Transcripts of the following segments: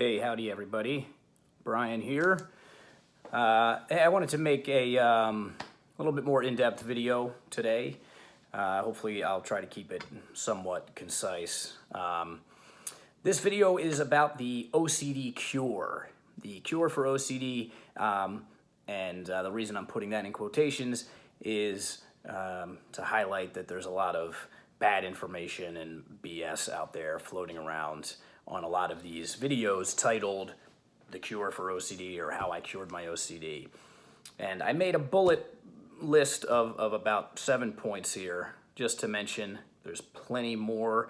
Hey, howdy everybody. Brian here. Hey, I wanted to make a little bit more in-depth video today. Hopefully I'll try to keep it somewhat concise. This video is about the OCD cure. The cure for OCD, and the reason I'm putting that in quotations is to highlight that there's a lot of bad information and BS out there floating around on a lot of these videos titled The Cure for OCD or How I Cured My OCD. And I made a bullet list of about 7 points here just to mention. There's plenty more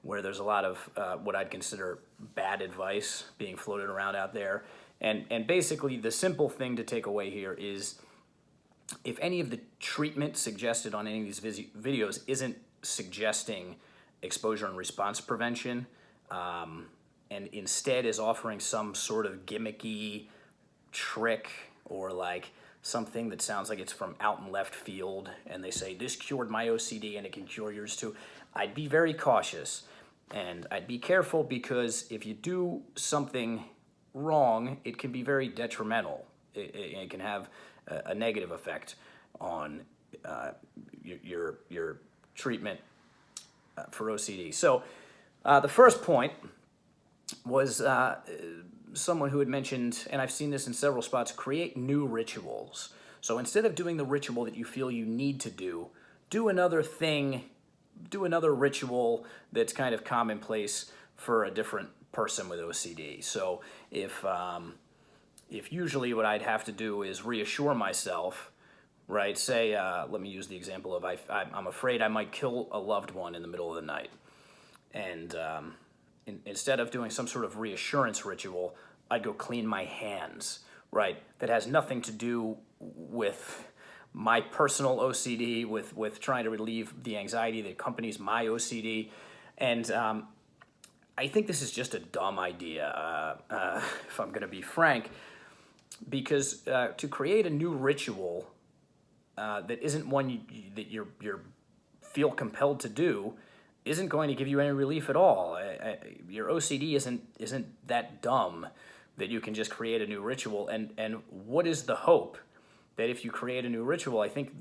where there's a lot of what I'd consider bad advice being floated around out there. And basically the simple thing to take away here is if any of the treatment suggested on any of these videos isn't suggesting exposure and response prevention, and instead is offering some sort of gimmicky trick or like something that sounds like it's from out in left field and they say this cured my OCD and it can cure yours too, I'd be very cautious and I'd be careful, because if you do something wrong, it can be very detrimental. It can have a negative effect on your treatment for OCD. So the first point was someone who had mentioned, and I've seen this in several spots, create new rituals. So instead of doing the ritual that you feel you need to do another thing, do another ritual that's kind of commonplace for a different person with OCD. So if usually what I'd have to do is reassure myself, right? Say, let me use the example of I'm afraid I might kill a loved one in the middle of the night. And instead of doing some sort of reassurance ritual, I'd go clean my hands, right? That has nothing to do with my personal OCD, with trying to relieve the anxiety that accompanies my OCD. And I think this is just a dumb idea, if I'm going to be frank, because to create a new ritual that isn't one that you feel compelled to do isn't going to give you any relief at all. Your OCD isn't that dumb that you can just create a new ritual. And what is the hope that if you create a new ritual, I think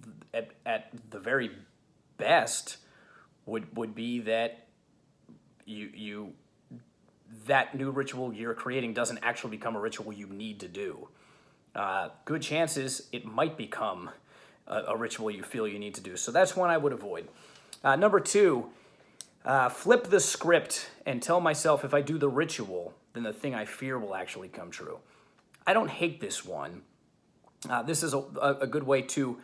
at the very best would be that that new ritual you're creating doesn't actually become a ritual you need to do. Good chances it might become a ritual you feel you need to do. So that's one I would avoid. Number two, flip the script and tell myself if I do the ritual, then the thing I fear will actually come true. I don't hate this one. This is a good way to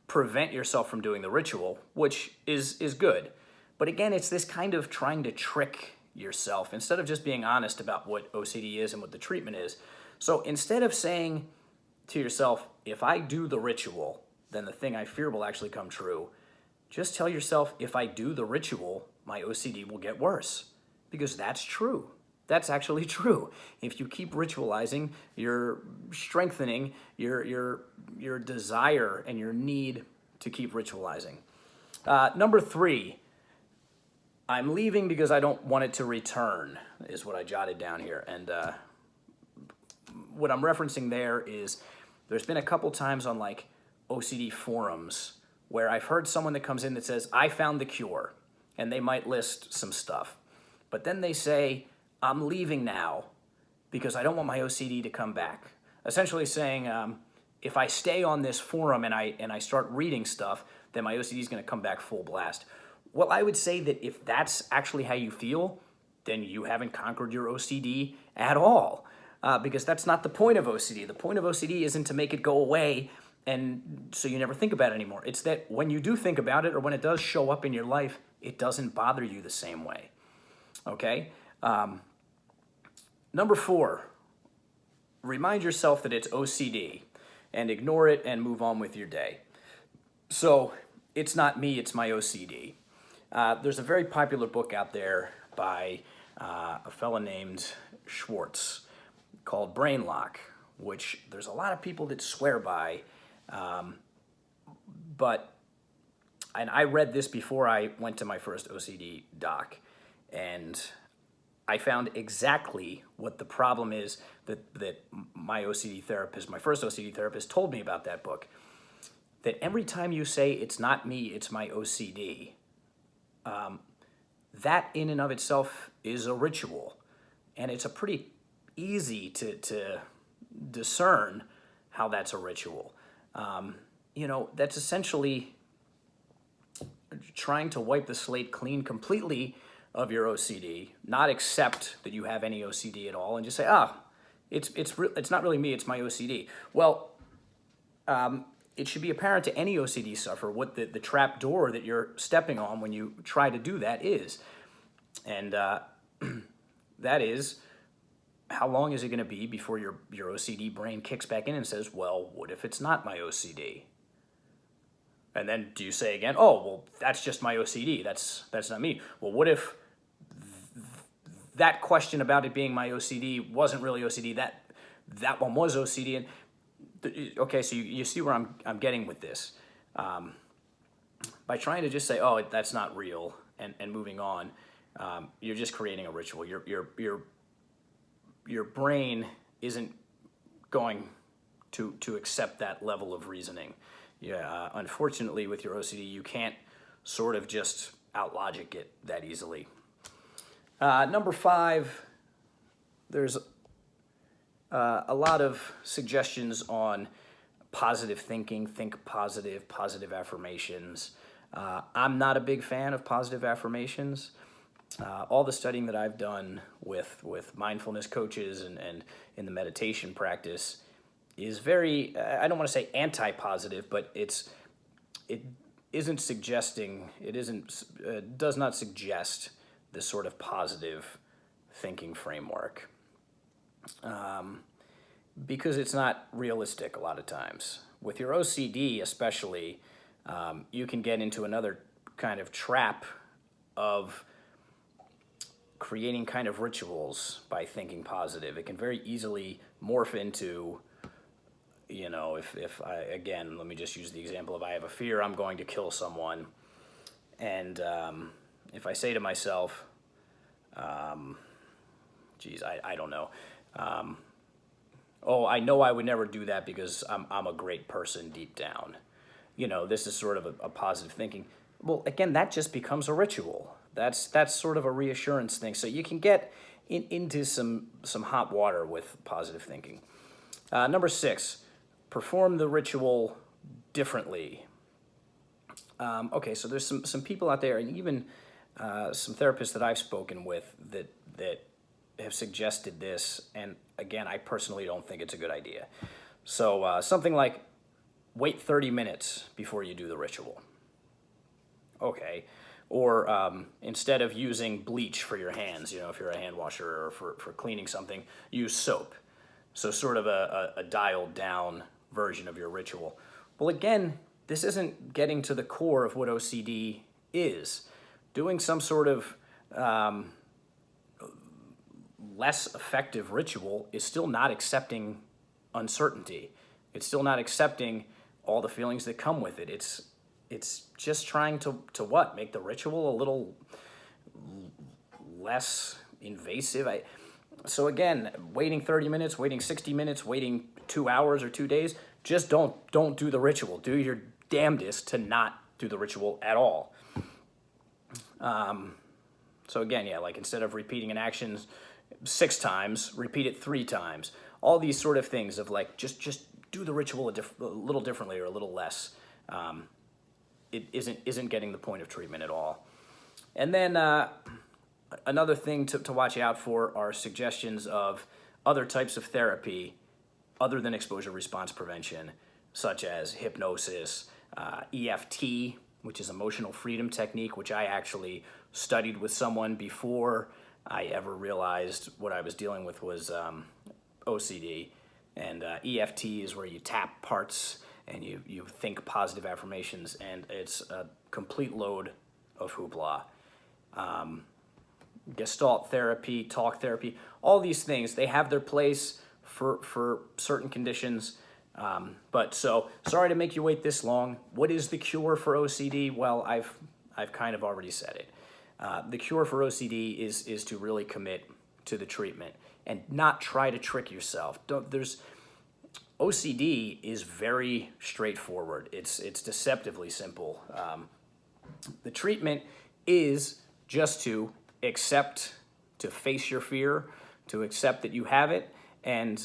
prevent yourself from doing the ritual, which is good. But again, it's this kind of trying to trick yourself instead of just being honest about what OCD is and what the treatment is. So instead of saying to yourself, if I do the ritual, then the thing I fear will actually come true, just tell yourself, if I do the ritual, my OCD will get worse. Because that's true. That's actually true. If you keep ritualizing, you're strengthening your desire and your need to keep ritualizing. Number three, I'm leaving because I don't want it to return, is what I jotted down here. And what I'm referencing there is there's been a couple times on like OCD forums where I've heard someone that comes in that says, I found the cure, and they might list some stuff. But then they say, I'm leaving now because I don't want my OCD to come back. Essentially saying, if I stay on this forum and I start reading stuff, then my OCD is going to come back full blast. Well, I would say that if that's actually how you feel, then you haven't conquered your OCD at all. Because that's not the point of OCD. The point of OCD isn't to make it go away and so you never think about it anymore. It's that when you do think about it, or when it does show up in your life, it doesn't bother you the same way. Okay? Number four, remind yourself that it's OCD and ignore it and move on with your day. So it's not me, it's my OCD. There's a very popular book out there by a fella named Schwartz called Brain Lock, which there's a lot of people that swear by. And I read this before I went to my first OCD doc, and I found exactly what the problem is that my OCD therapist, my first OCD therapist, told me about that book. That every time you say, it's not me, it's my OCD, that in and of itself is a ritual. And it's a pretty easy to discern how that's a ritual. That's essentially trying to wipe the slate clean completely of your OCD, not accept that you have any OCD at all, and just say, it's not really me, it's my OCD. Well, it should be apparent to any OCD sufferer what the trap door that you're stepping on when you try to do that is. And that is, how long is it going to be before your OCD brain kicks back in and says, well, what if it's not my OCD? And then do you say again, oh, well, that's just my OCD. That's not me. Well, what if that question about it being my OCD wasn't really OCD? That one was OCD. And okay, so you see where I'm getting with this. By trying to just say, oh, that's not real, and moving on, you're just creating a ritual. Your brain isn't going to accept that level of reasoning. Yeah, unfortunately, with your OCD, you can't sort of just out-logic it that easily. Number 5, there's a lot of suggestions on positive thinking, think positive, positive affirmations. I'm not a big fan of positive affirmations. All the studying that I've done with mindfulness coaches and in the meditation practice is very, I don't want to say anti-positive, but it does not suggest this sort of positive thinking framework. Because it's not realistic a lot of times. With your OCD especially, you can get into another kind of trap of creating kind of rituals by thinking positive. It can very easily morph into, if I, again, let me just use the example of I have a fear, I'm going to kill someone. And if I say to myself, I don't know, oh, I know I would never do that because I'm a great person deep down. This is sort of a positive thinking. Well, again, that just becomes a ritual. That's sort of a reassurance thing. So you can get into some hot water with positive thinking. Number 6, perform the ritual differently. Okay, so there's some people out there, and even some therapists that I've spoken with that have suggested this, and again, I personally don't think it's a good idea. So something like, wait 30 minutes before you do the ritual. Okay. Or instead of using bleach for your hands, if you're a hand washer or for cleaning something, use soap. So sort of a dialed down version of your ritual. Well, again, this isn't getting to the core of what OCD is. Doing some sort of less effective ritual is still not accepting uncertainty. It's still not accepting all the feelings that come with it. It's just trying to what? Make the ritual a little less invasive. So again, waiting 30 minutes, waiting 60 minutes, waiting 2 hours or 2 days, just don't do the ritual. Do your damnedest to not do the ritual at all. So again, like instead of repeating an action 6 times, repeat it 3 times. All these sort of things of like, just do the ritual a little differently or a little less. It isn't getting the point of treatment at all. And then another thing to watch out for are suggestions of other types of therapy other than exposure response prevention, such as hypnosis, EFT, which is emotional freedom technique, which I actually studied with someone before I ever realized what I was dealing with was OCD. And EFT is where you tap parts and you think positive affirmations, and it's a complete load of hoopla. Gestalt therapy, talk therapy, all these things, they have their place for certain conditions. But so, sorry to make you wait this long. What is the cure for OCD? Well, I've kind of already said it. The cure for OCD is to really commit to the treatment and not try to trick yourself. OCD is very straightforward. It's deceptively simple. The treatment is just to accept, to face your fear, to accept that you have it, and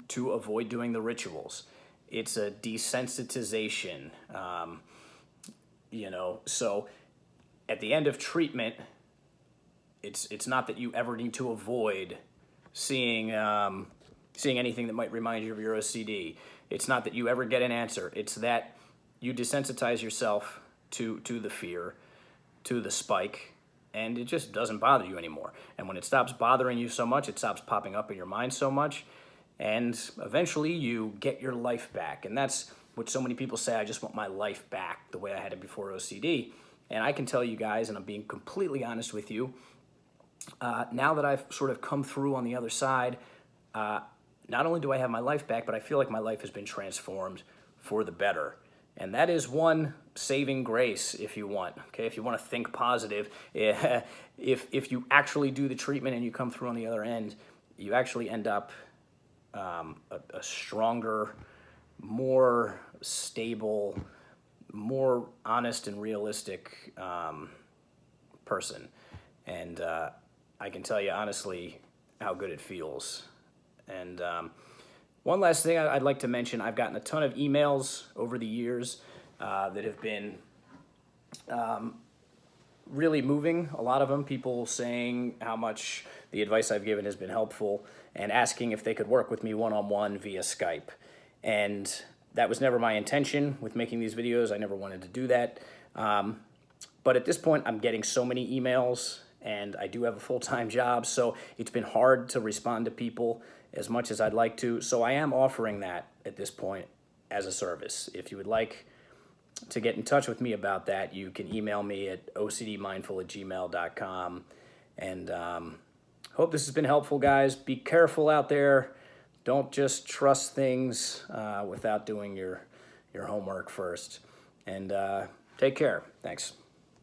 to avoid doing the rituals. It's a desensitization, so at the end of treatment, it's not that you ever need to avoid seeing anything that might remind you of your OCD. It's not that you ever get an answer. It's that you desensitize yourself to the fear, to the spike, and it just doesn't bother you anymore. And when it stops bothering you so much, it stops popping up in your mind so much, and eventually you get your life back. And that's what so many people say, I just want my life back the way I had it before OCD. And I can tell you guys, and I'm being completely honest with you, now that I've sort of come through on the other side, not only do I have my life back, but I feel like my life has been transformed for the better. And that is one saving grace, if you want. Okay, if you want to think positive, if you actually do the treatment and you come through on the other end, you actually end up a stronger, more stable, more honest and realistic person. And I can tell you honestly how good it feels. And one last thing I'd like to mention, I've gotten a ton of emails over the years that have been really moving. A lot of them, people saying how much the advice I've given has been helpful and asking if they could work with me one-on-one via Skype. And that was never my intention with making these videos. I never wanted to do that. But at this point, I'm getting so many emails, and I do have a full-time job, so it's been hard to respond to people as much as I'd like to. So I am offering that at this point as a service. If you would like to get in touch with me about that, you can email me at ocdmindful@gmail.com. And hope this has been helpful, guys. Be careful out there. Don't just trust things without doing your homework first. And take care. Thanks.